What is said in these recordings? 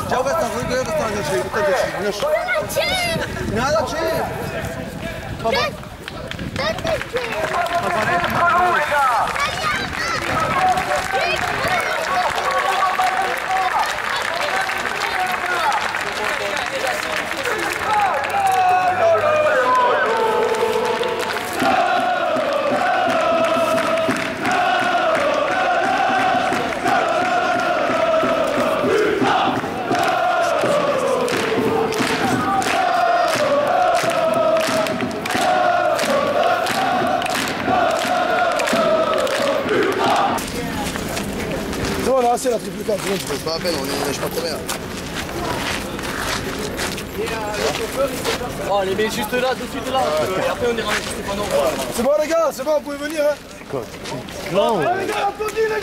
Ciao, questa c'est la triple 4, c'est pas la peine, on ne lâche pas trop bien. Oh, les met juste là, tout de suite là. Et après on ira avec Stéphano. C'est bon les gars, c'est bon, vous pouvez venir. Hein. Non. Allez les gars, applaudis les gars,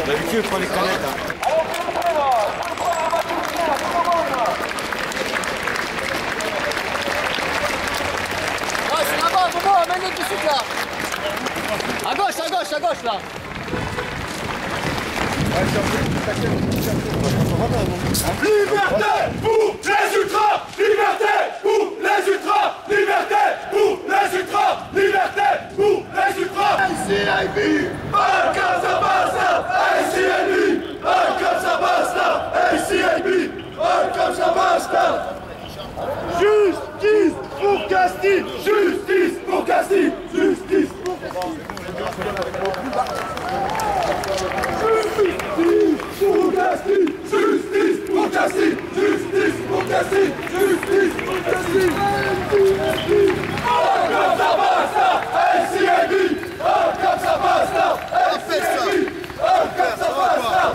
D'habitude, il prend les canettes. Hein. Amène-le tout de suite là. À gauche là. Liberté pour les ultras! Liberté pour les ultras! Liberté pour les ultras! Liberté pour les ultras! ICIB! Comme ça passe là! ICIB! Comme ça passe là! ICIB! Comme ça passe là! Justice pour Castille! Justice pour Castille! Justice pour Castille! Justice pour Castille! Justice pour Castille! Justice pour Castille! Comme ça passe là! ICIB! Comme ça passe là! ICIB! Comme ça passe là!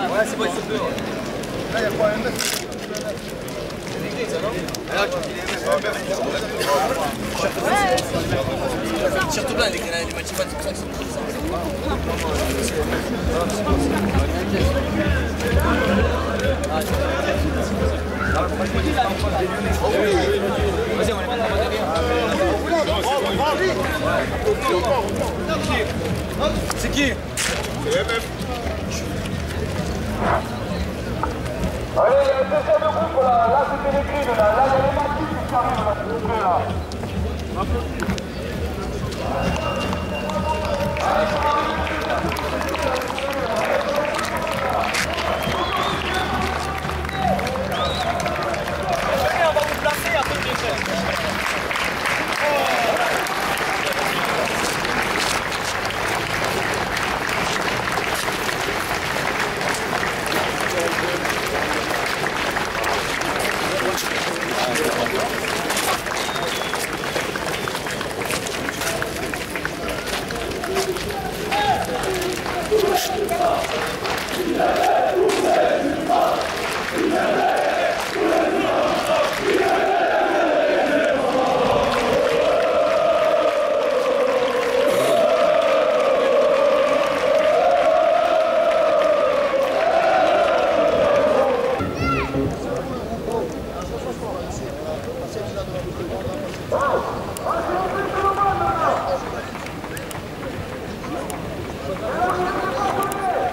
Ouais, c'est bon, il se peut. Là, il y a quoi, un mec? Surtout là, les matchs, c'est pour ça qu'ils sont comme ça. Vas-y, on les met en c'est qui? C'est les mêmes. Allez, il y a un deuxième groupe là, là c'était les grilles là, il y a les maquis qui arrivent là, s'il vous plaît là. On va vous placer à peu près.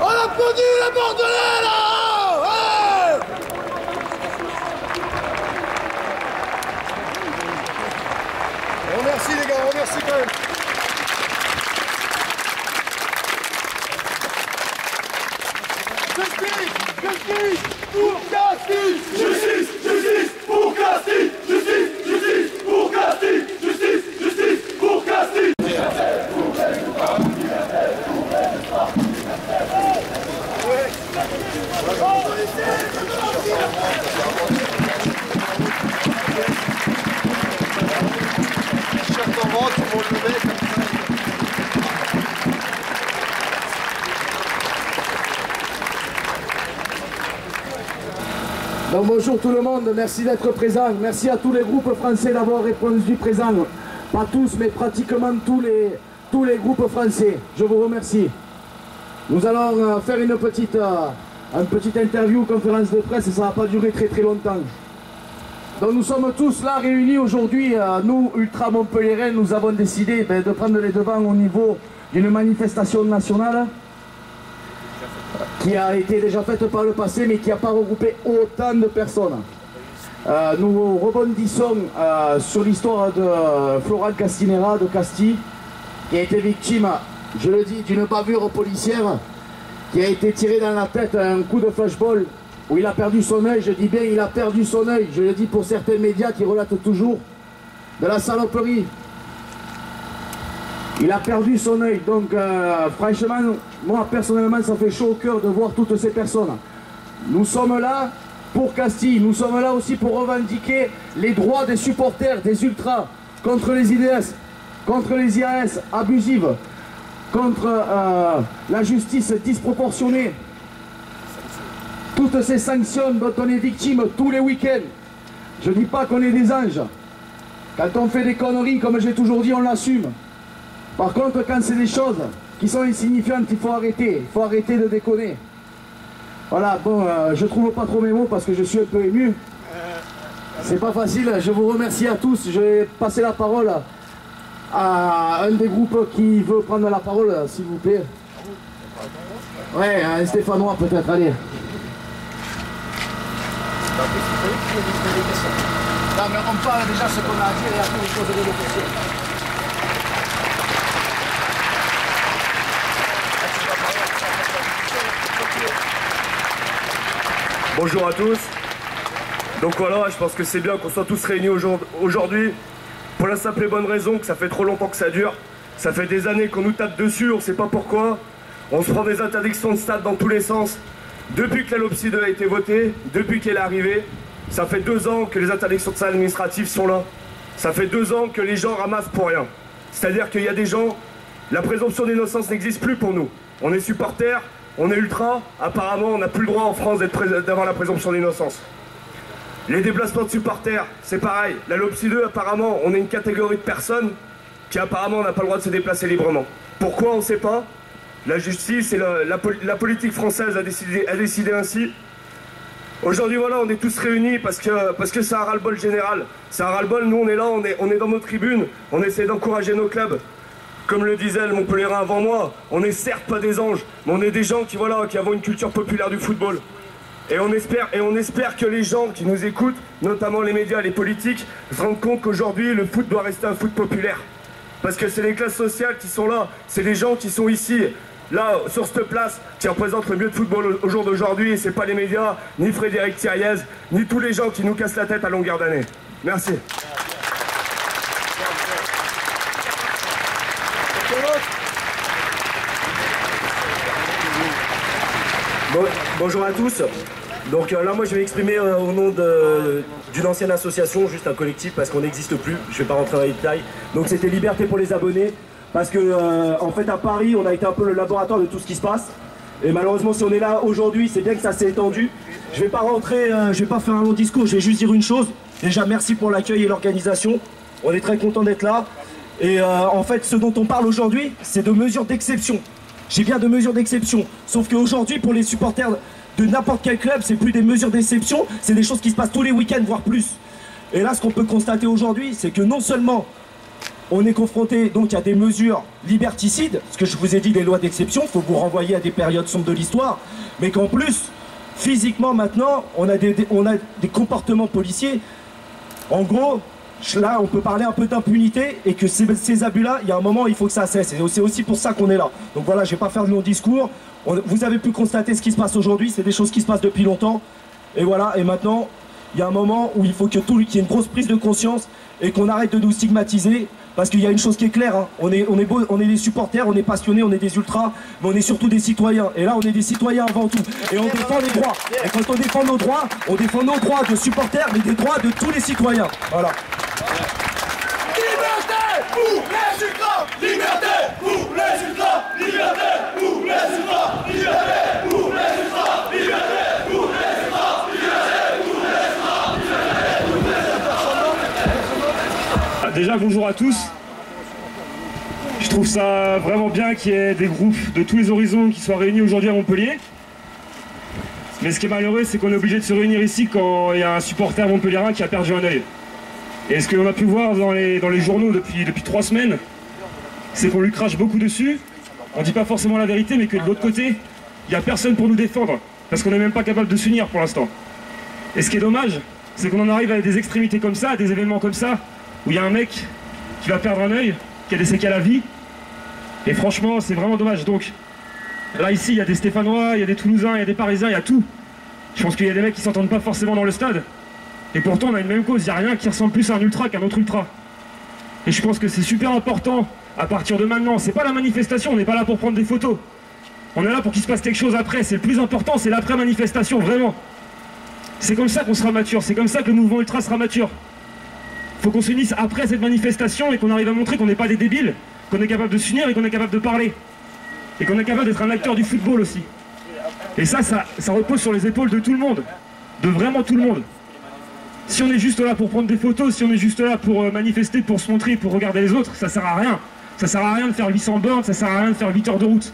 On applaudit les Bordelais là! Ouais! Merci les gars, on remercie quand même. Justice pour Castille. Justice, justice pour Castille. Justice, justice pour Castille. Justice, justice pour Castille. Donc bonjour tout le monde, merci d'être présent. Merci à tous les groupes français d'avoir répondu présent. Pas tous, mais pratiquement tous les groupes français. Je vous remercie. Nous allons faire une petite interview, conférence de presse, et ça ne va pas durer très longtemps. Donc nous sommes tous là réunis aujourd'hui. Nous, Ultra Montpelliérains, nous avons décidé de prendre les devants au niveau d'une manifestation nationale qui a été déjà faite par le passé, mais qui n'a pas regroupé autant de personnes. Nous rebondissons sur l'histoire de Florent Castinera de Castille, qui a été victime, je le dis, d'une bavure policière, qui a été tiré dans la tête un coup de flashball, où il a perdu son œil. Je dis bien, il a perdu son œil. Je le dis pour certains médias qui relatent toujours de la saloperie. Il a perdu son œil, donc franchement, moi personnellement, ça fait chaud au cœur de voir toutes ces personnes. Nous sommes là pour Castille, nous sommes là aussi pour revendiquer les droits des supporters, des ultras, contre les IDS, contre les IAS abusives, contre la justice disproportionnée. Toutes ces sanctions dont on est victime tous les week-ends. Je ne dis pas qu'on est des anges. Quand on fait des conneries, comme j'ai toujours dit, on l'assume. Par contre, quand c'est des choses qui sont insignifiantes, il faut arrêter. Il faut arrêter de déconner. Voilà, bon, je trouve pas trop mes mots parce que je suis un peu ému. C'est pas facile, je vous remercie à tous. Je vais passer la parole à un des groupes qui veut prendre la parole, s'il vous plaît. Ouais, un Stéphanois peut-être, allez. Non, mais on parle déjà ce qu'on a à dire et après on pose des questions. Bonjour à tous. Donc voilà, je pense que c'est bien qu'on soit tous réunis aujourd'hui pour la simple et bonne raison que ça fait trop longtemps que ça dure. Ça fait des années qu'on nous tape dessus, on ne sait pas pourquoi. On se prend des interdictions de stade dans tous les sens. Depuis que la LOPSI 2 a été votée, depuis qu'elle est arrivée, ça fait 2 ans que les interdictions de stade administratives sont là. Ça fait 2 ans que les gens ramassent pour rien. C'est-à-dire qu'il y a des gens, la présomption d'innocence n'existe plus pour nous. On est supporters, on est ultra, apparemment on n'a plus le droit en France d'avoir la présomption d'innocence. Les déplacements de supporters, c'est pareil. La LOPSI 2, apparemment, on est une catégorie de personnes qui apparemment n'a pas le droit de se déplacer librement. Pourquoi, on ne sait pas. La justice et la politique française a décidé ainsi. Aujourd'hui, voilà, on est tous réunis parce que c'est un ras-le-bol général. C'est un ras-le-bol, nous on est là, on est dans nos tribunes, on essaie d'encourager nos clubs. Comme le disait le Montpelliérain avant moi, on n'est certes pas des anges, mais on est des gens qui avons une culture populaire du football. Et on espère que les gens qui nous écoutent, notamment les médias, les politiques, se rendent compte qu'aujourd'hui, le foot doit rester un foot populaire. Parce que c'est les classes sociales qui sont là, c'est les gens qui sont ici, là, sur cette place, qui représentent le mieux de football au jour d'aujourd'hui. Et c'est pas les médias, ni Frédéric Thiriez, ni tous les gens qui nous cassent la tête à longueur d'année. Merci. Bonjour à tous. Donc là moi je vais exprimer au nom d'une ancienne association, juste un collectif parce qu'on n'existe plus, je ne vais pas rentrer dans les détails. Donc c'était Liberté pour les abonnés, parce que en fait à Paris on a été un peu le laboratoire de tout ce qui se passe. Et malheureusement si on est là aujourd'hui, c'est bien que ça s'est étendu. Je vais pas rentrer, je vais pas faire un long discours, je vais juste dire une chose. Déjà merci pour l'accueil et l'organisation, on est très content d'être là. Et en fait ce dont on parle aujourd'hui, c'est de mesures d'exception. J'ai bien de mesures d'exception, sauf qu'aujourd'hui pour les supporters de n'importe quel club, c'est plus des mesures d'exception, c'est des choses qui se passent tous les week-ends, voire plus. Et là, ce qu'on peut constater aujourd'hui, c'est que non seulement on est confronté donc à des mesures liberticides, ce que je vous ai dit, des lois d'exception, il faut vous renvoyer à des périodes sombres de l'histoire, mais qu'en plus, physiquement maintenant, on a des comportements policiers. En gros, là, on peut parler un peu d'impunité et que ces abus-là, il y a un moment, il faut que ça cesse. Et c'est aussi pour ça qu'on est là. Donc voilà, je ne vais pas faire de long discours. Vous avez pu constater ce qui se passe aujourd'hui. C'est des choses qui se passent depuis longtemps. Et voilà, et maintenant, il y a un moment où il faut qu'il y ait une grosse prise de conscience et qu'on arrête de nous stigmatiser. Parce qu'il y a une chose qui est claire, hein. On est des supporters, on est passionnés, on est des ultras, mais on est surtout des citoyens. Et là, on est des citoyens avant tout. Et on défend les droits. Et quand on défend nos droits de supporters, mais des droits de tous les citoyens. Voilà. Liberté pour les ultras! Liberté pour les ultras! Liberté pour les ultras! Liberté pour les ultras! Liberté pour les ultras! Déjà bonjour à tous. Je trouve ça vraiment bien qu'il y ait des groupes de tous les horizons qui soient réunis aujourd'hui à Montpellier. Mais ce qui est malheureux, c'est qu'on est obligé de se réunir ici quand il y a un supporter montpelliérain qui a perdu un œil. Et ce qu'on a pu voir dans les journaux depuis 3 semaines, c'est qu'on lui crache beaucoup dessus. On ne dit pas forcément la vérité, mais que de l'autre côté, il n'y a personne pour nous défendre. Parce qu'on n'est même pas capable de s'unir pour l'instant. Et ce qui est dommage, c'est qu'on en arrive à des extrémités comme ça, à des événements comme ça, où il y a un mec qui va perdre un œil, qui a des séquelles à vie. Et franchement, c'est vraiment dommage. Donc, là, ici, il y a des Stéphanois, il y a des Toulousains, il y a des Parisiens, il y a tout. Je pense qu'il y a des mecs qui s'entendent pas forcément dans le stade. Et pourtant, on a une même cause. Il n'y a rien qui ressemble plus à un ultra qu'un autre ultra. Et je pense que c'est super important, à partir de maintenant. C'est pas la manifestation, on n'est pas là pour prendre des photos. On est là pour qu'il se passe quelque chose après. C'est le plus important, c'est l'après-manifestation, vraiment. C'est comme ça qu'on sera mature. C'est comme ça que le mouvement ultra sera mature. Faut qu'on s'unisse après cette manifestation et qu'on arrive à montrer qu'on n'est pas des débiles, qu'on est capable de s'unir et qu'on est capable de parler. Et qu'on est capable d'être un acteur du football aussi. Et ça repose sur les épaules de tout le monde. De vraiment tout le monde. Si on est juste là pour prendre des photos, si on est juste là pour manifester, pour se montrer, pour regarder les autres, ça sert à rien. Ça sert à rien de faire 800 bornes, ça sert à rien de faire 8 heures de route.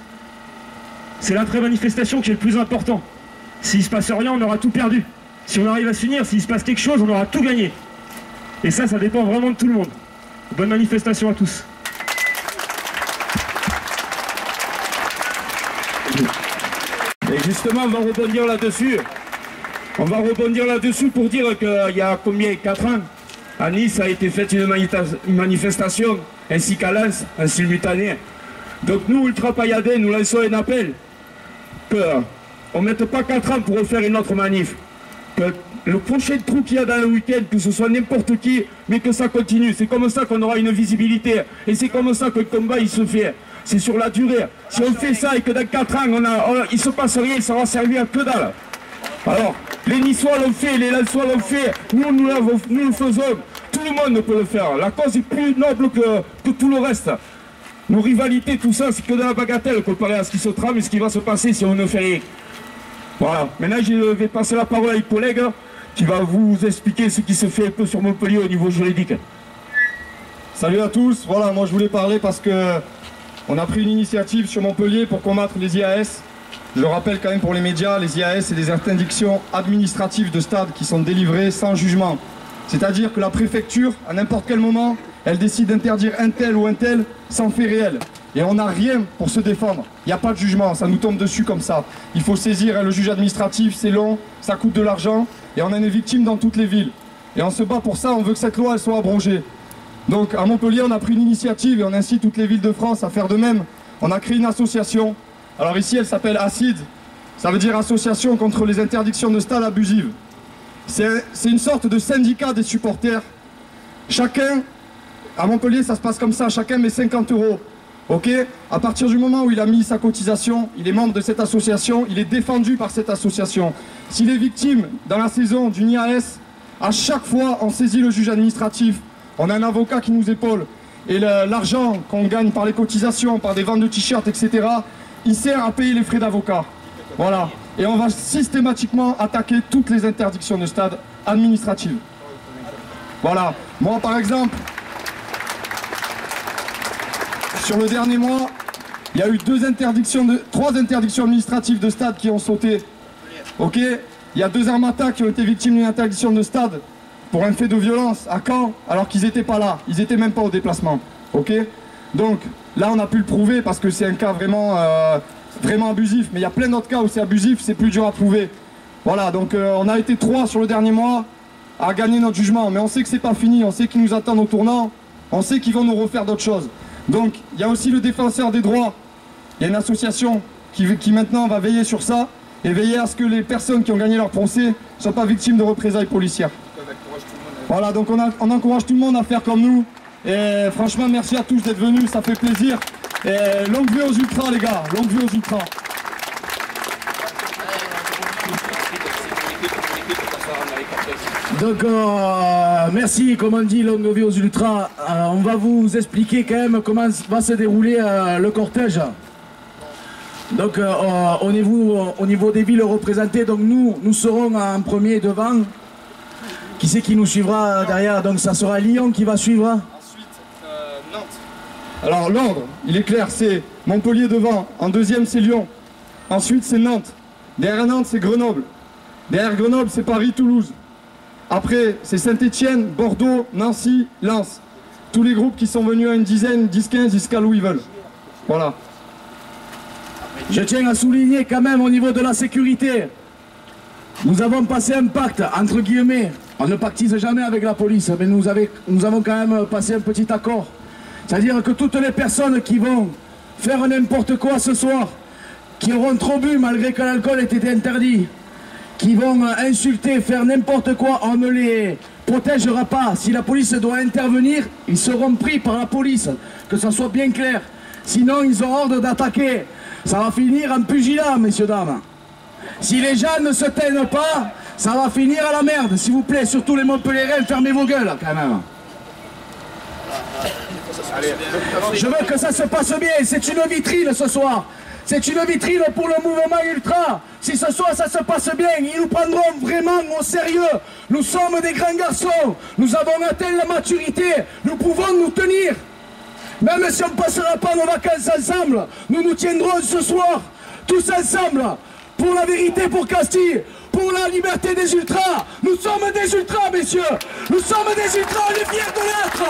C'est l'après-manifestation qui est le plus important. S'il se passe rien, on aura tout perdu. Si on arrive à s'unir, s'il se passe quelque chose, on aura tout gagné. Et ça dépend vraiment de tout le monde. Bonne manifestation à tous. Et justement, on va rebondir là-dessus. On va rebondir là-dessus pour dire qu'il y a combien, 4 ans, à Nice a été faite une manifestation, ainsi qu'à Lens, en simultané. Donc nous, Ultra Payadais, nous lançons un appel qu'on ne mette pas 4 ans pour refaire une autre manif. Que le prochain trou qu'il y a dans le week-end, que ce soit n'importe qui, mais que ça continue. C'est comme ça qu'on aura une visibilité. Et c'est comme ça que le combat il se fait. C'est sur la durée. Si on fait ça et que dans 4 ans, il ne se passe rien, ça va servir à que dalle. Alors, les Niçois l'ont fait, les Lensois l'ont fait, nous le faisons. Tout le monde peut le faire. La cause est plus noble que tout le reste. Nos rivalités, tout ça, c'est que de la bagatelle comparé à ce qui se trame et ce qui va se passer si on ne fait rien. Voilà, maintenant je vais passer la parole à un collègue qui va vous expliquer ce qui se fait un peu sur Montpellier au niveau juridique. Salut à tous, voilà, moi je voulais parler parce que on a pris une initiative sur Montpellier pour combattre les IAS. Je le rappelle quand même pour les médias, les IAS c'est des interdictions administratives de stade qui sont délivrées sans jugement. C'est-à-dire que la préfecture, à n'importe quel moment, elle décide d'interdire un tel ou un tel sans fait réel. Et on n'a rien pour se défendre. Il n'y a pas de jugement, ça nous tombe dessus comme ça. Il faut saisir le juge administratif, c'est long, ça coûte de l'argent. Et on a des victimes dans toutes les villes. Et on se bat pour ça, on veut que cette loi elle soit abrogée. Donc à Montpellier, on a pris une initiative et on incite toutes les villes de France à faire de même. On a créé une association. Alors ici, elle s'appelle ACID. Ça veut dire Association contre les interdictions de stade abusives. C'est une sorte de syndicat des supporters. Chacun, à Montpellier, ça se passe comme ça, chacun met 50 €. Ok, à partir du moment où il a mis sa cotisation, il est membre de cette association, il est défendu par cette association. S'il est victime dans la saison d'une IAS, à chaque fois on saisit le juge administratif, on a un avocat qui nous épaule. Et l'argent qu'on gagne par les cotisations, par des ventes de t-shirts, etc., il sert à payer les frais d'avocat. Voilà. Et on va systématiquement attaquer toutes les interdictions de stade administratives. Voilà. Moi par exemple, sur le dernier mois, il y a eu 3 interdictions administratives de stade qui ont sauté. Ok, il y a 2 armatas qui ont été victimes d'une interdiction de stade pour un fait de violence à Caen, alors qu'ils n'étaient pas là, ils n'étaient même pas au déplacement. Ok, donc là on a pu le prouver parce que c'est un cas vraiment, vraiment abusif, mais il y a plein d'autres cas où c'est abusif, c'est plus dur à prouver. Voilà, donc on a été 3 sur le dernier mois, à gagner notre jugement. Mais on sait que c'est pas fini, on sait qu'ils nous attendent au tournant, on sait qu'ils vont nous refaire d'autres choses. Donc il y a aussi le défenseur des droits. Il y a une association qui maintenant va veiller sur ça et veiller à ce que les personnes qui ont gagné leur procès ne soient pas victimes de représailles policières. Voilà, donc on encourage tout le monde à faire comme nous. Et franchement, merci à tous d'être venus, ça fait plaisir. Et longue vie aux ultras, les gars, longue vie aux ultras. Donc merci, comme on dit, longue vie aux ultras. On va vous expliquer quand même comment va se dérouler le cortège. Donc au niveau des villes représentées, donc nous serons en premier devant. Qui c'est qui nous suivra derrière? Donc ça sera Lyon qui va suivre. Ensuite, Nantes. Alors l'ordre, il est clair, c'est Montpellier devant. En deuxième, c'est Lyon. Ensuite, c'est Nantes. Derrière Nantes, c'est Grenoble. Derrière Grenoble, c'est Paris-Toulouse. Après, c'est Saint-Étienne, Bordeaux, Nancy, Lens. Tous les groupes qui sont venus à une dizaine, 10-15, jusqu'à où ils veulent. Voilà. Je tiens à souligner quand même au niveau de la sécurité. Nous avons passé un pacte, entre guillemets. On ne pactise jamais avec la police, mais nous avons quand même passé un petit accord. C'est-à-dire que toutes les personnes qui vont faire n'importe quoi ce soir, qui auront trop bu malgré que l'alcool était interdit, qui vont insulter, faire n'importe quoi, on ne les protégera pas. Si la police doit intervenir, ils seront pris par la police, que ça soit bien clair. Sinon, ils ont ordre d'attaquer. Ça va finir en pugilat, messieurs, dames. Si les gens ne se taisent pas, ça va finir à la merde. S'il vous plaît, surtout les Montpelliérains, fermez vos gueules, quand même. Je veux que ça se passe bien. C'est une vitrine ce soir. C'est une vitrine pour le mouvement ultra. Si ce soir ça se passe bien, ils nous prendront vraiment au sérieux. Nous sommes des grands garçons. Nous avons atteint la maturité. Nous pouvons nous tenir. Même si on ne passera pas nos vacances ensemble, nous nous tiendrons ce soir, tous ensemble, pour la vérité, pour Castille, pour la liberté des ultras. Nous sommes des ultras, messieurs. Nous sommes des ultras, on est fiers de l'être.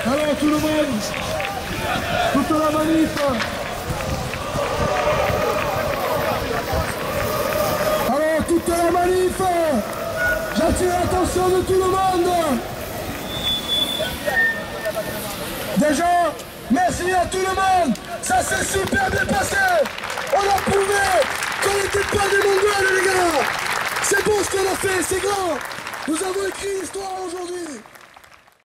Alors tout le monde, toute la manif. Alors toute la manif, j'attire l'attention de tout le monde. Déjà, merci à tout le monde, ça s'est super bien passé. On a prouvé qu'on n'était pas des Mongols les gars. C'est beau ce qu'on a fait, c'est grand. Nous avons écrit l'histoire aujourd'hui.